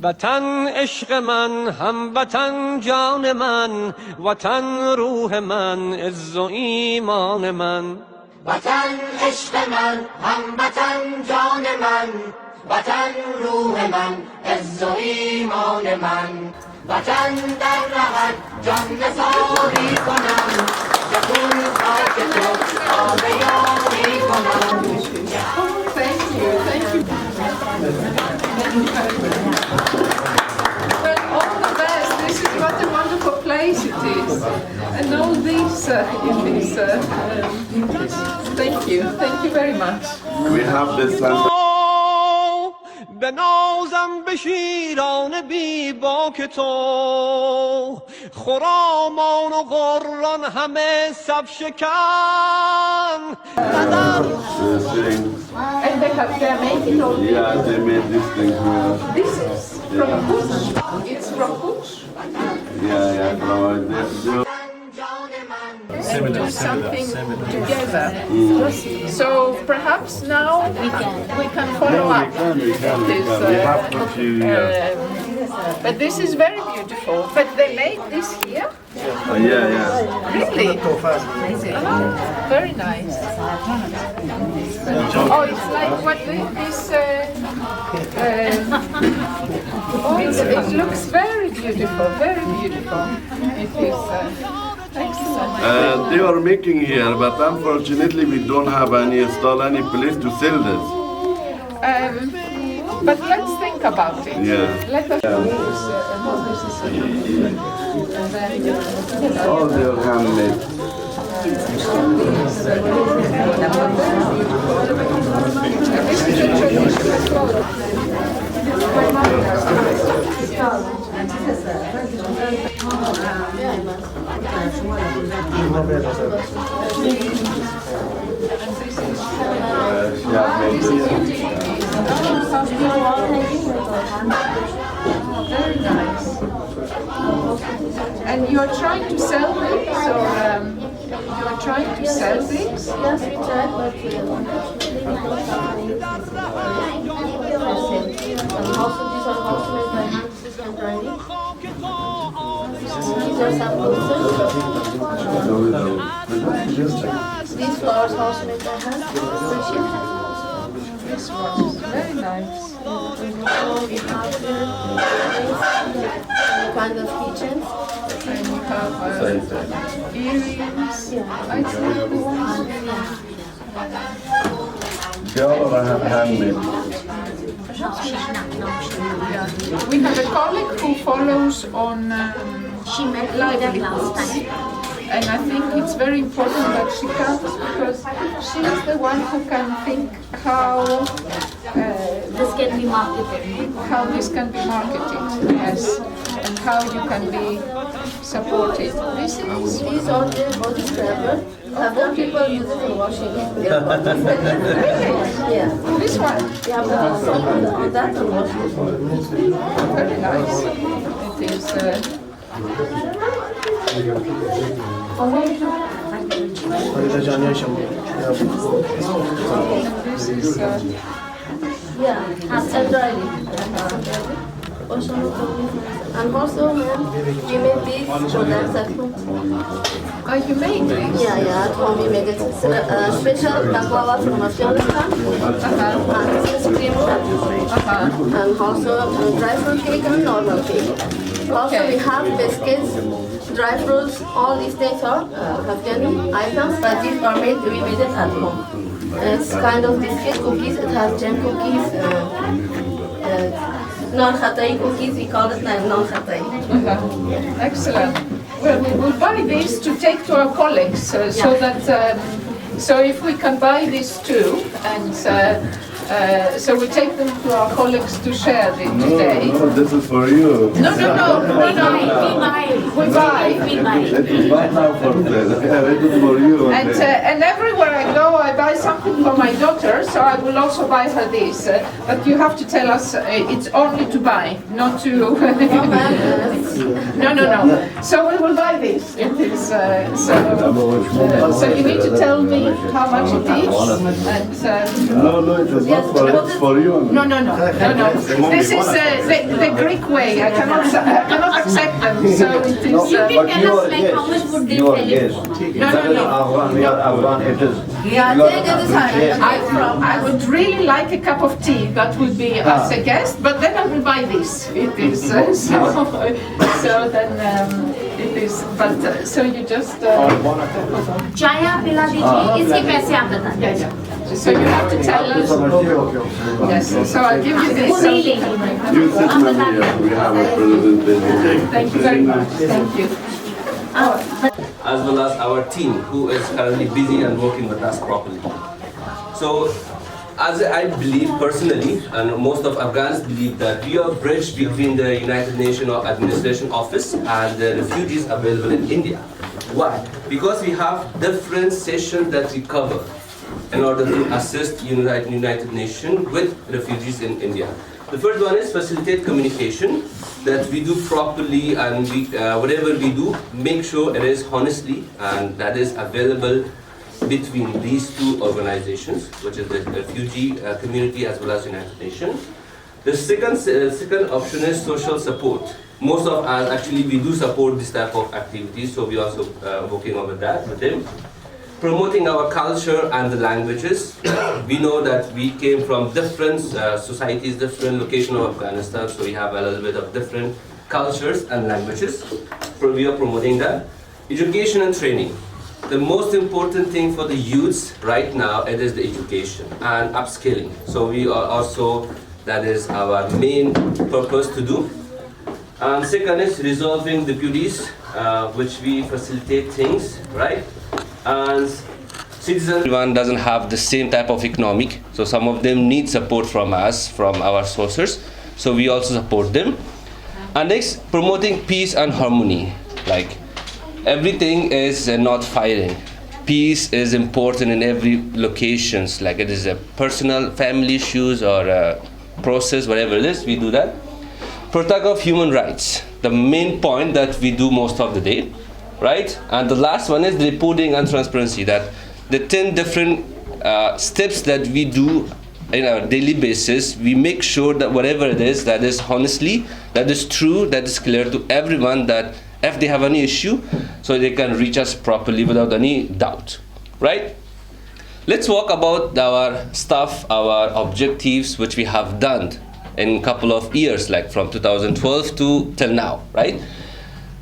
وطن عشق من، هموطن جان من، وطن روح من، عز و ایمان من. وطن عشق من، هموطن جان من، وطن روح من، عز و ایمان من. وطن در رهت جان نثاری کنم، جهون خاک تو آب یاری کنم. Well, all the best. This is what a wonderful place it is. And all this in this. Thank you. Thank you very much. We have this به نازم به شیران بی باک تو، خرامان و غران همه صف شکن. And they're making all this. Yeah, they made this thing here. This is from Bush. It's from Bush. Yeah, from Similar. Something together. So perhaps now we can follow up. But this is very beautiful. But they made this here? Yeah. Really? Very nice. Oh, it's like what this. It looks very beautiful. Very beautiful. It is. Excellent. They are making here, but unfortunately we don't have any place to sell this. But let's think about it. Yeah. Let us. All they are handmade. Very nice. And you are trying to sell these, or you are trying to sell these? Yes, we try, but and also these are also made by hand embroidery. These are some posters. These flowers also made by hand. This one, very nice. We have here kind of keychains. And you have earrings. I think the ones. They all are handmade. Yeah. We have a colleague who follows on livelihoods. And I think it's very important that she comes because she is the one who can think how This can be marketed. How this can be marketed, yes, and how you can be supported. This is These are the body scrubber. Other people use it for washing their bodies. Yeah. this one. We have soap on that to wash it. Very nice. It is. This is. Yeah, it's embroidery. And also, we made these products at home. Oh, you made these? Yeah, at home we made it. Special baklava from Afghanistan. And this is cream cut. And also dry fruit cake and normal cake. Also, we have biscuits, dry fruits. All these things are Afghani items, but these are made. We made it at home. It's kind of biscuit cookies. It has gem cookies, non-khatai cookies. We call it non-khatai. Excellent. Well, we will buy these to take to our colleagues, so that so if we can buy these too, and so we take them to our colleagues to share them today. No, this is for you. No. We buy. It is not now for sale. Yeah, it is for you. And everywhere I go, I buy something for my daughter, so I will also buy her this. But you have to tell us it's only to buy, not to. No. So we will buy this. It is so you need to tell me how much it is. And No, it is not for you. No. This is the Greek way. I cannot accept them. So it is. You can tell us like how much would they sell it for? No. Yeah, I would really like a cup of tea. That would be as a guest, but then I will buy this. It is so then it is. But so you just. चाय आप पिला दीजिए, इसके पैसे आप बताएं. Yeah. So you have to tell us. Yes. So I'll give you this. You sit with me. We have a president. Thank you very much. Thank you. As well as our team who is currently busy and working with us properly. So, as I believe personally, and most of Afghans believe that we are a bridge between the United Nations Administration Office and the refugees available in India. Why? Because we have different sessions that we cover in order to assist United Nations with refugees in India. The first one is facilitate communication, that we do properly, and we, whatever we do, make sure it is honestly and that is available between these two organizations, which is the refugee community as well as United Nations. The second option is social support. Most of us actually we do support this type of activities, so we also working over that with them. Promoting our culture and the languages. We know that we came from different societies, different locations of Afghanistan, so we have a little bit of different cultures and languages. We are promoting that. Education and training. The most important thing for the youths right now, it is the education and upskilling. So we are also, that is our main purpose to do. And second is resolving disputes, which we facilitate things, right? And citizens, everyone doesn't have the same type of economic, so some of them need support from us, from our sources, so we also support them. And next, promoting peace and harmony. Like everything is not fighting. Peace is important in every locations, like it is a personal family issues or a process, whatever it is, we do that. Protect of human rights, the main point that we do most of the day. Right? And the last one is the reporting and transparency, that the 10 different steps that we do in our daily basis, we make sure that whatever it is, that is honestly, that is true, that is clear to everyone, that if they have any issue, so they can reach us properly without any doubt. Right? Let's talk about our stuff, our objectives, which we have done in a couple of years, like from 2012 to till now, right?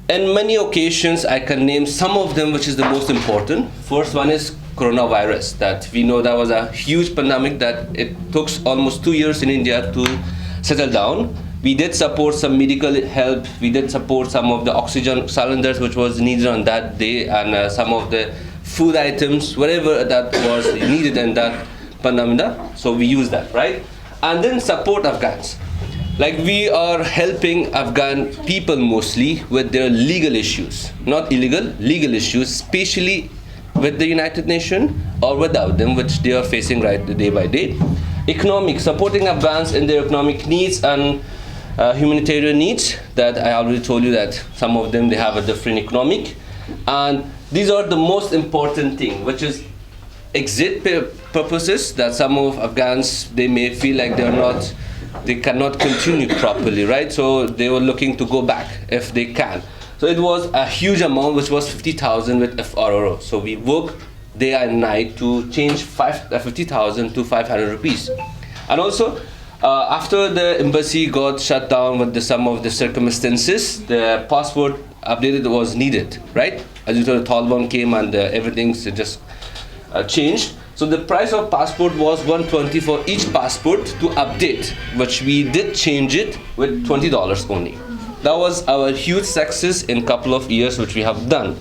In many occasions, I can name some of them, which is the most important. First one is coronavirus, that we know that was a huge pandemic that it took almost 2 years in India to settle down. We did support some medical help. We did support some of the oxygen cylinders, which was needed on that day, and some of the food items, whatever that was needed in that pandemic. So we use that, right? And then support Afghans. Like we are helping Afghan people mostly with their legal issues, not illegal, legal issues, especially with the United Nations or without them, which they are facing right day by day. Economic, supporting Afghans in their economic needs and humanitarian needs, that I already told you that some of them, they have a different economic. And these are the most important thing, which is exit purposes, that some of Afghans, they may feel like they cannot continue properly, right? So they were looking to go back if they can. So it was a huge amount, which was 50,000 with FRRO. So we worked day and night to change 50,000 to 500 rupees. And also, after the embassy got shut down with some of the circumstances, the passport updated was needed, right? As you saw, the Taliban came and everything just changed. So the price of passport was 120 for each passport to update, which we did change it with $20 only. That was our huge success in a couple of years, which we have done.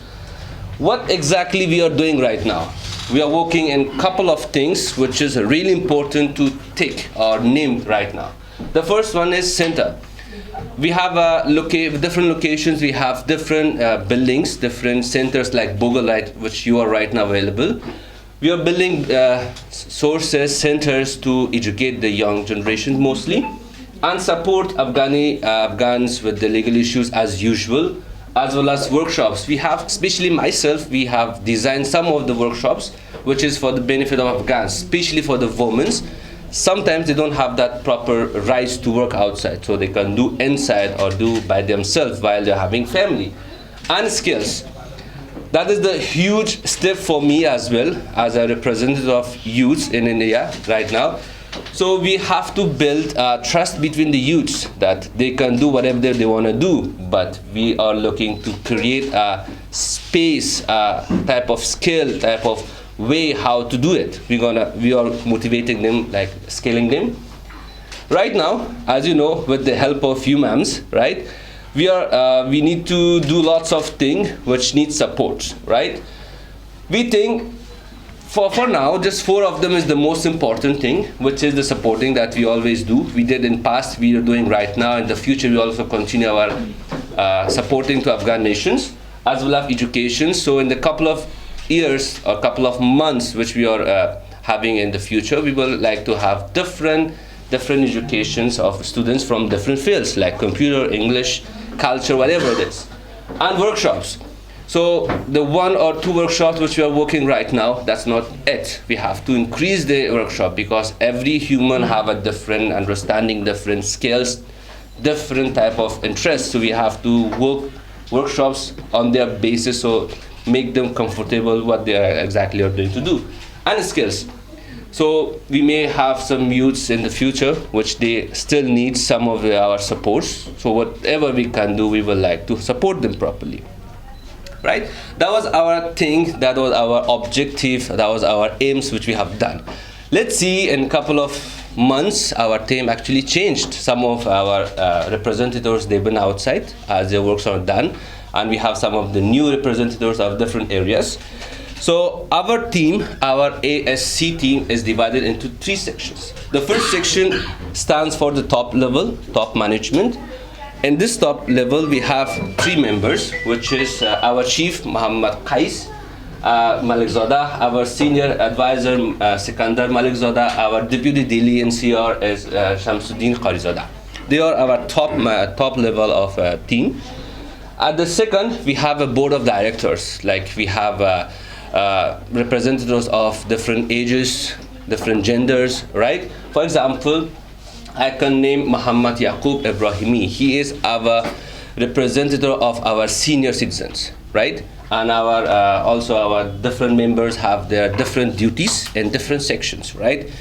What exactly we are doing right now? We are working in a couple of things, which is really important to take or name right now. The first one is center. We have different locations, we have different buildings, different centers like Bogle, right, which you are right now available. We are building sources, centers to educate the young generation mostly, and support Afghans with the legal issues as usual, as well as workshops. We have, especially myself, we have designed some of the workshops, which is for the benefit of Afghans, especially for the women, sometimes they don't have that proper rights to work outside, so they can do inside or do by themselves while they're having family. And skills. That is the huge step for me as well, as a representative of youth in India right now. So we have to build trust between the youths that they can do whatever they want to do, but we are looking to create a space, type of skill, type of way how to do it. We are motivating them, like scaling them. Right now, as you know, with the help of humans, right, we need to do lots of things which need support, right? We think for now, just 4 of them is the most important thing, which is the supporting that we always do. We did in past, we are doing right now. In the future, we also continue our supporting to Afghan nations, as well as education. So in the couple of years or couple of months, which we are having in the future, we will like to have different educations of students from different fields, like computer, English, culture, whatever it is, and workshops. So the 1 or 2 workshops which we are working right now, that's not it. We have to increase the workshop because every human have a different understanding, different skills, different type of interests. So we have to work workshops on their basis, so make them comfortable what they are exactly are going to do. And skills. So we may have some youths in the future which they still need some of our supports. So whatever we can do, we will like to support them properly. Right? That was our thing, that was our objective, that was our aims which we have done. Let's see, in a couple of months, our team actually changed. Some of our representatives, they've been outside as their works are done, and we have some of the new representatives of different areas. So our team, our ASC team, is divided into 3 sections. The first section stands for the top level, top management. In this top level, we have 3 members, which is our chief, Muhammad Qais Malikzada, our senior advisor, Sikandar Malikzada, our deputy Delhi NCR is Shamsuddin Qarizada. They are our top level of team. At the second, we have a board of directors, like we have representatives of different ages, different genders, right? For example, I can name Muhammad Yaqub Ibrahimi. He is our representative of our senior citizens, right? And our also our different members have their different duties in different sections, right?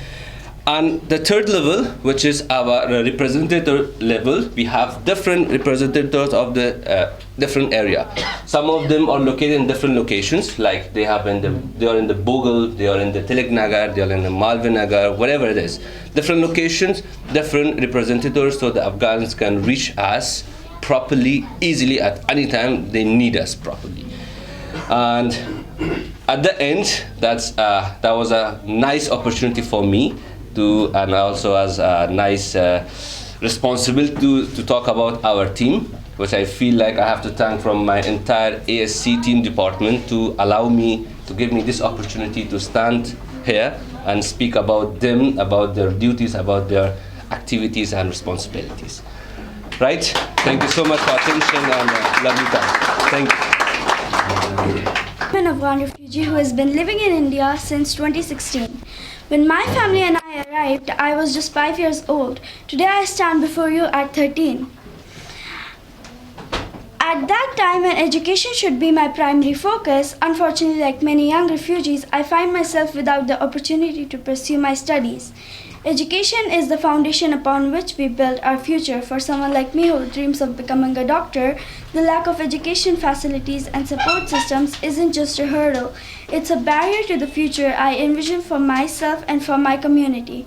And the third level, which is our representative level, we have different representatives of the different area. Some of them are located in different locations, like they are in the Bogle, they are in the Tilak Nagar, they are in the Malvi Nagar, whatever it is. Different locations, different representatives, so the Afghans can reach us properly, easily at any time they need us properly. And at the end, that was a nice opportunity for me and also as a nice responsibility to talk about our team, which I feel like I have to thank from my entire ASC team department to allow me, to give me this opportunity to stand here and speak about them, about their duties, about their activities and responsibilities. Right? Thank you so much for attention and lovely time. Thank you. I'm an Afghan refugee who has been living in India since 2016. When my family and I arrived, I was just 5 years old. Today I stand before you at 13. At that time, when education should be my primary focus, unfortunately, like many young refugees, I find myself without the opportunity to pursue my studies. Education is the foundation upon which we build our future. For someone like me who dreams of becoming a doctor, the lack of education facilities and support systems isn't just a hurdle. It's a barrier to the future I envision for myself and for my community.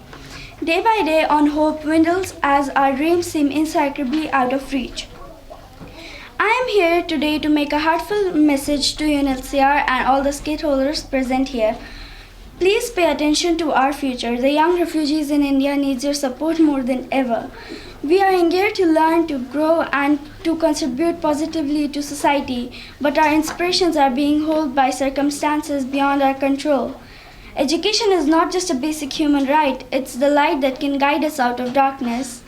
Day by day, our hope dwindles as our dreams seem inscrutably out of reach. I am here today to make a heartfelt message to UNHCR and all the stakeholders present here. Please pay attention to our future. The young refugees in India need your support more than ever. We are here to learn, to grow, and to contribute positively to society, but our inspirations are being held by circumstances beyond our control. Education is not just a basic human right, it's the light that can guide us out of darkness.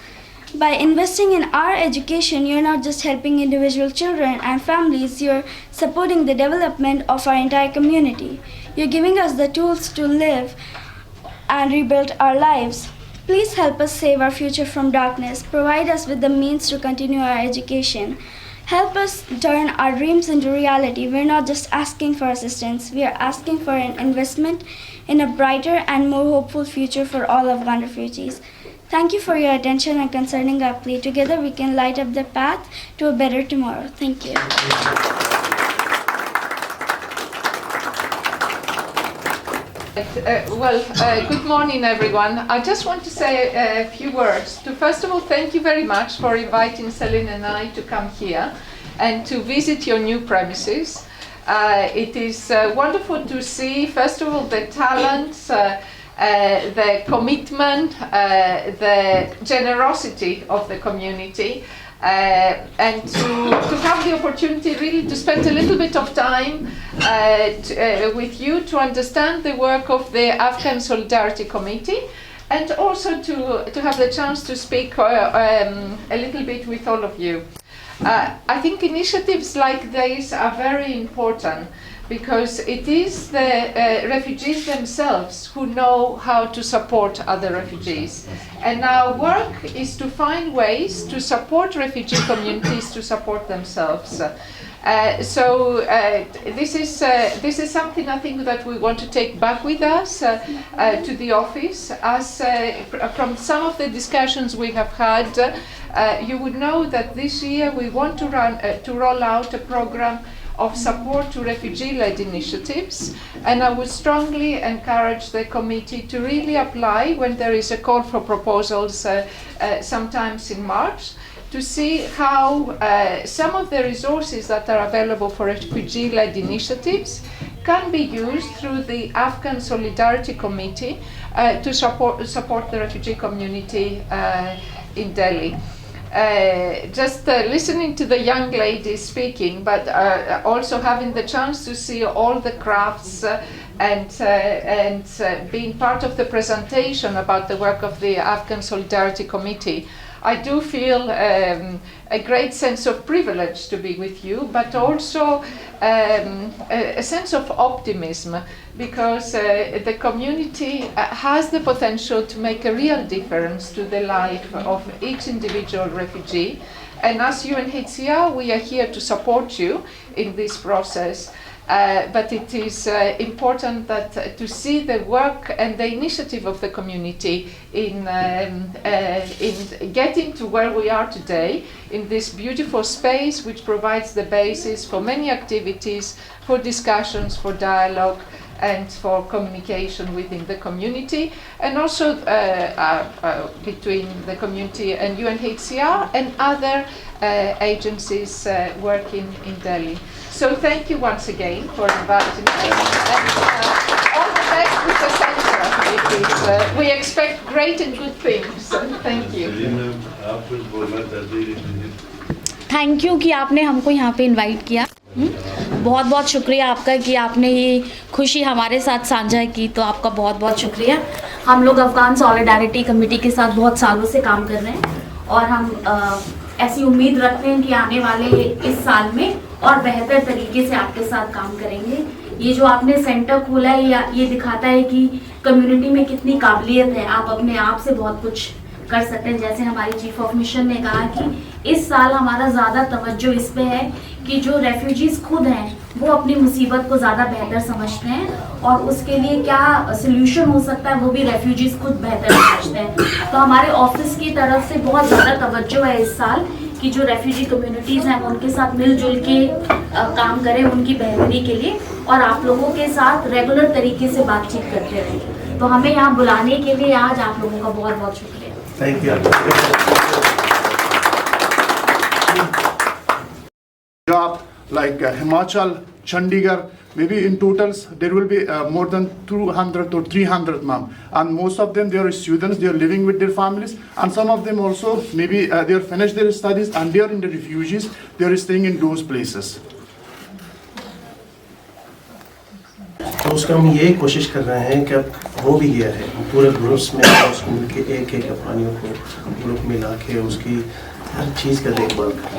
By investing in our education, you're not just helping individual children and families, you're supporting the development of our entire community. You're giving us the tools to live and rebuild our lives. Please help us save our future from darkness. Provide us with the means to continue our education. Help us turn our dreams into reality. We're not just asking for assistance, we are asking for an investment in a brighter and more hopeful future for all Afghan refugees. Thank you for your attention and concerning our plea. Together we can light up the path to a better tomorrow. Thank you. Good morning, everyone. I just want to say a few words. First of all, thank you very much for inviting Selen and I to come here and to visit your new premises. It is wonderful to see, first of all, the talents, the commitment, the generosity of the community, and to have the opportunity really to spend a little bit of time with you to understand the work of the Afghan Solidarity Committee, and also to have the chance to speak a little bit with all of you. I think initiatives like this are very important because it is the refugees themselves who know how to support other refugees. And our work is to find ways to support refugee communities to support themselves. This is something I think that we want to take back with us to the office. As from some of the discussions we have had, you would know that this year we want to roll out a program of support to refugee-led initiatives, and I would strongly encourage the committee to really apply when there is a call for proposals sometimes in March, to see how some of the resources that are available for refugee-led initiatives can be used through the Afghan Solidarity Committee to support the refugee community in Delhi. Just listening to the young lady speaking, but also having the chance to see all the crafts and being part of the presentation about the work of the Afghan Solidarity Committee, I do feel a great sense of privilege to be with you, but also a sense of optimism, because the community has the potential to make a real difference to the life of each individual refugee. And as UNHCR, we are here to support you in this process. But it is important that to see the work and the initiative of the community in getting to where we are today, in this beautiful space which provides the basis for many activities, for discussions, for dialogue, and for communication within the community, and also between the community and UNHCR and other agencies working in Delhi. So thank you once again for inviting us, and all the best with the center. We expect great and good things. Thank you. Thank you कि आपने हमको यहाँ पे invite किया. बहुत बहुत शुक्रिया आपका कि आपने ये खुशी हमारे साथ साझा की, तो आपका बहुत बहुत शुक्रिया. हम लोग अफगान सॉलिडारिटी कमेटी के साथ बहुत सालों से काम कर रहे हैं और हम ऐसी उम्मीद रखते हैं कि आने वाले इस साल में और बेहतर तरीके से आपके साथ काम करेंगे. ये जो आपने सेंटर खोला है ये दिखाता है कि कम्युनिटी में कितनी काबिलियत है, आप अपने आप से बहुत कुछ कर सकते हैं. जैसे हमारी चीफ ऑफ मिशन ने कहा कि इस साल हमारा ज़्यादा तवज्जो इस पे है कि जो रेफ्यूजीज़ खुद हैं वो अपनी मुसीबत को ज़्यादा बेहतर समझते हैं और उसके लिए क्या सल्यूशन हो सकता है वो भी रेफ्यूजीज़ खुद बेहतर समझते हैं. तो हमारे ऑफिस की तरफ से बहुत ज़्यादा तवज्जो है इस साल कि जो रेफ्यूजी कम्युनिटीज़ हैं उनके साथ मिलजुल के काम करें उनकी बेहतरी के लिए, और आप लोगों के साथ रेगुलर तरीके से बातचीत करते रहें. तो हमें यहाँ बुलाने के लिए आज आप लोगों का बहुत बहुत शुक्रिया. Thank you. Job like Himachal, Chandigarh, maybe in totals there will be more than 200 or 300 ma'am, and most of them they are students, they are living with their families, and some of them also maybe they are finished their studies and they are in the refugees, they are staying in those places. तो उसका हम ये कोशिश कर रहे हैं कि अब हो भी गया है पूरे ग्रुप्स में स्कूल के एक अफगानियों को ग्रुप मिला के उसकी हर चीज़ का देखभाल करें.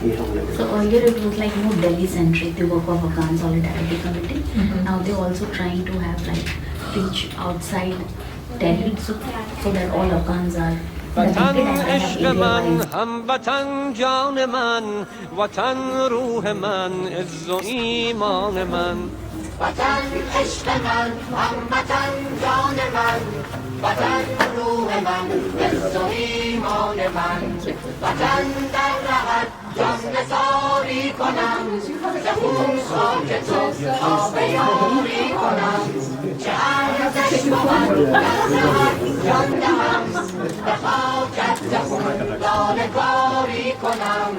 ये हम लोग. So earlier it was like more Delhi centric, the work of Afghan Solidarity Committee. Now they also trying to have like reach outside Delhi so that all Afghans are وطن عشق من هموطن جان من وطن روح من عز و ایمان من وطن عشق من هموطن جان من وطن روح من عز و ایمان من وطن در رهت جان نثاری کنم ز خون خاک تو آب یاری کنم چه ارزش بود در رهت جان دهم به خاکت ز خون لاله کاری کنم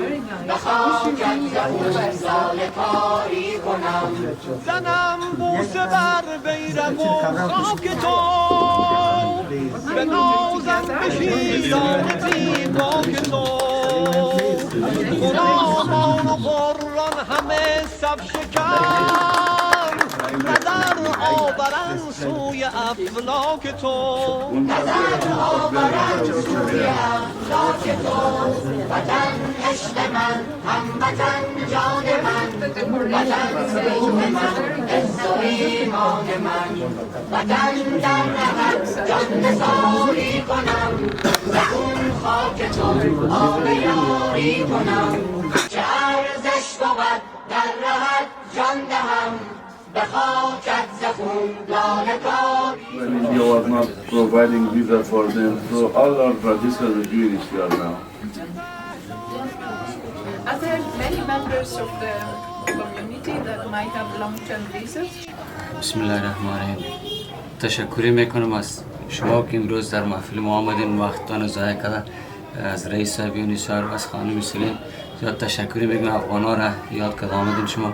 به خاکت ز خون لاله کاری کنم زنم بوسه بر بیرق و خاک تو به نازم به شیران تیماک تو غلامان و قران همه صف شکن نظر آورن سوی افلاک تو نظر آورن سوی افلاک تو وطن عشق من هموطن جان من وطن روح من عز و ایمان من وطن در رهت جان نثاری کنم ز خون خاک تو آب یاری کنم چه ارزش بود در رهت جان دهم به خاکت ز خون لاله کاری. India was not providing visa for them, so all are registered with UNHCR now. Are there many members of the community that might have long-term visas? بسم الله الرحمن الرحیم. تشکر میکنم از شما که امروز در محفل ما آمدین وقتتان ضایع کرده از رئیس صاحب UNHCR و از خانم سلین زیاد تشکر میکنم افغانا را یاد کرده آمدین شما.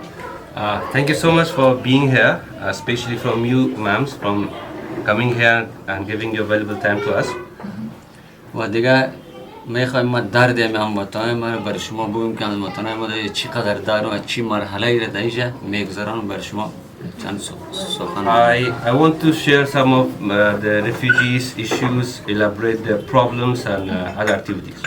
Thank you so much for being here, especially from you, ma'ams, from coming here and giving your valuable time to us. و دیگه میخوایم ما درد هموطنان ما رو برای شما بگویم که هموطنان ما چقدر درد و چی مرحله ای را در اینجا میگذرانم برای شما چند سخن. I want to share some of the refugees issues, elaborate their problems and other activities.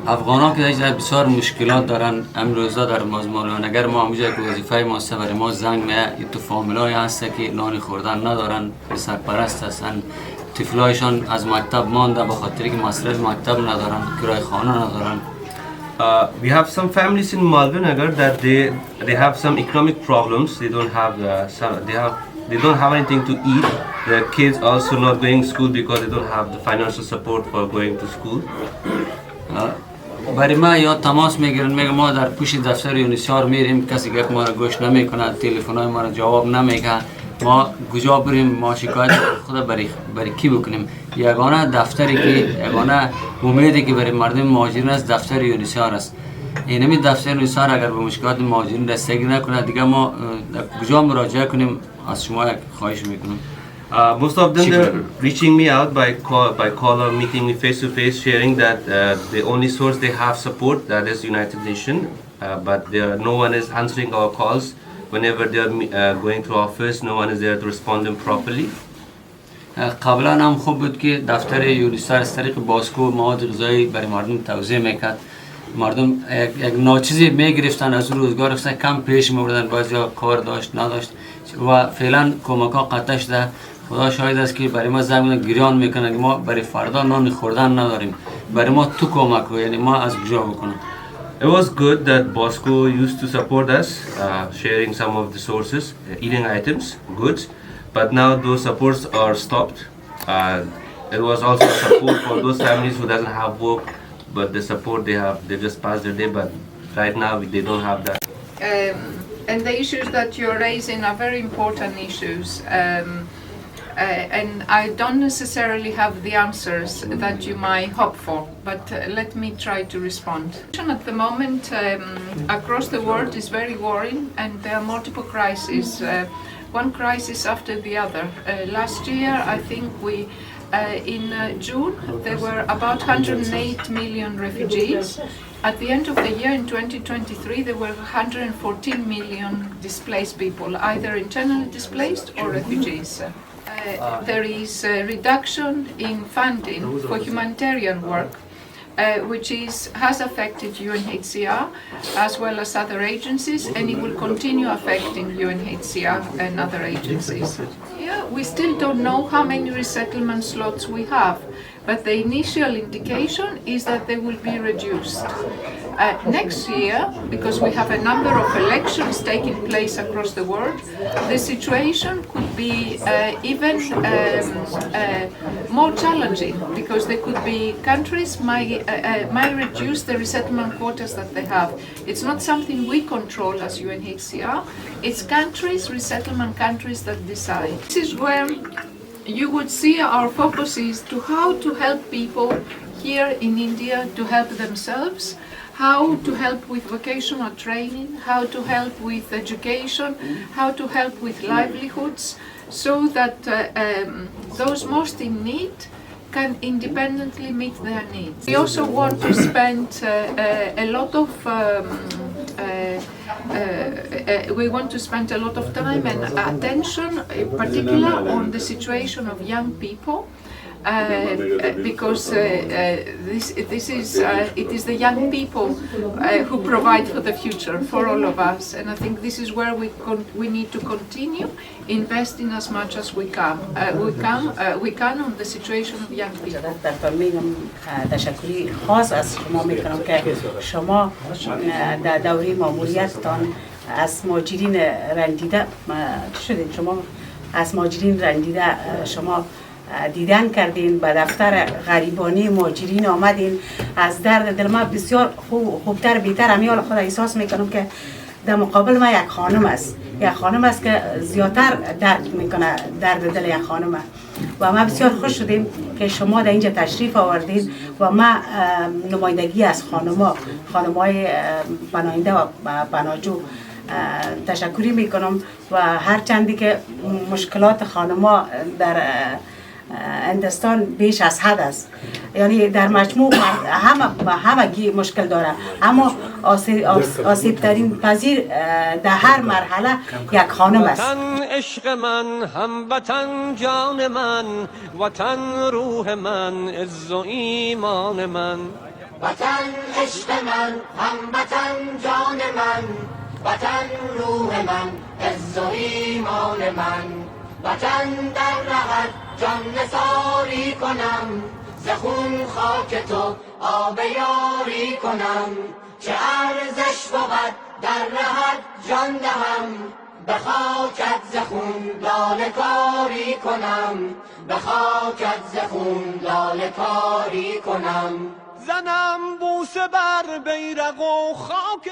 افغانان که در بسیار مشکلات دارن امروزا در مازمالان اگر ما همونجا که وظیفه ما است برای ما زنگ میاد تو فامیلای هست که نان خوردن ندارن سرپرست هستن طفلایشان از مکتب مانده به خاطر که مصرف مکتب ندارن کرای خانه ندارن. We have some families in Malvinagar that they have some economic problems. They don't have anything to eat. Their kids also not going to school because they don't have the financial support for going to school. برای ما یا تماس میگیرن میگه ما در پشت دفتر یونیسیار میریم کسی گپ ما را گوش نمیکنه تلفن‌های ما را جواب نمیگه ما کجا بریم ما شکایت خود برای کی بکنیم یگانه دفتری که یگانه امیدی که برای مردم مهاجرین است دفتر یونیسیار است اینمی دفتر یونیسیار اگر به مشکلات مهاجرین رسیدگی نکنه دیگه ما کجا مراجعه کنیم از شما خواهش میکنم. Most of them they're reaching me out by call or meeting me face to face, sharing that the only source they have support that is United Nations, but no one is answering our calls. Whenever they are going to office, no one is there to respond them properly. قبلا هم خوب بود که دفتر یونیسیار از طریق باسکو مواد غذایی برای مردم توزیع میکرد مردم یک ناچیزی میگرفتن از روزگار افتن کم پیش میبردن بعضیا کار داشت نداشت و فعلا کمک ها قطع شده خدا شاهد است که برای ما زمین گریان میکنن که ما برای فردا نان خوردن نداریم برای ما تو کمک رو یعنی ما از کجا بکنیم. It was good that Bosco used to support us, sharing some of the sources, eating items, goods, but now those supports are stopped. It was also support for those families who doesn't have work, but the support they just pass their day, but right now they don't have that. And the issues that you're raising are very important issues. And I don't necessarily have the answers that you might hope for, but let me try to respond. At the moment, across the world is very worrying, and there are multiple crises, one crisis after the other. Last year, I think in June, there were about 108 million refugees. At the end of the year, in 2023, there were 114 million displaced people, either internally displaced or refugees. There is a reduction in funding for humanitarian work, which has affected UNHCR as well as other agencies, and it will continue affecting UNHCR and other agencies. year, we still don't know how many resettlement slots we have, but the initial indication is that they will be reduced. Next year, because we have a number of elections taking place across the world, the situation could be even more challenging, because there could be countries might reduce the resettlement quotas that they have. It's not something we control as UNHCR, it's countries, resettlement countries that decide. This is where you would see our focus is to how to help people here in India to help themselves, how to help with vocational training, how to help with education, how to help with livelihoods, so that those most in need can independently meet their needs. We also want to spend a lot of time and attention, in particular on the situation of young people. Because it is the young people who provide for the future for all of us, and I think this is where we need to continue investing as much as we can on the situation of young people. تشکری خاص از شما میکنم که شما در دوره ماموریتتان از مهاجرین رنجیده شدین. شما از مهاجرین رنجیده شما دیدن کردین، به دفتر غریبانی مهاجرین آمدین. از درد دل ما بسیار خوبتر بیتر همیال خود احساس میکنم که در مقابل ما یک خانم است، یک خانم است که زیادتر درد میکنه درد دل یک خانم. و ما بسیار خوش شدیم که شما در اینجا تشریف آوردین و ما نمایندگی از خانم‌های پناهنده و پناهجو تشکری میکنم. و هر چندی که مشکلات خانم‌ها در هندوستان بیش از حد است، یعنی در مجموع همگی مشکل داره، اما آسیب ترین پذیر در هر مرحله یک خانم است. وطن عشق من، هموطن جان من، وطن روح من، عز و ایمان من. وطن عشق من، هموطن جان من، وطن روح من، عز و ایمان من. وطن در رهت جان نثاری کنم، ز خون خاک تو آب یاری کنم. چه ارزش بود در رهت جان دهم، به خاکت ز خون لاله کاری کنم، به خاکت ز خون لاله کاری کنم. زنم بوسه بر بیرق و خاک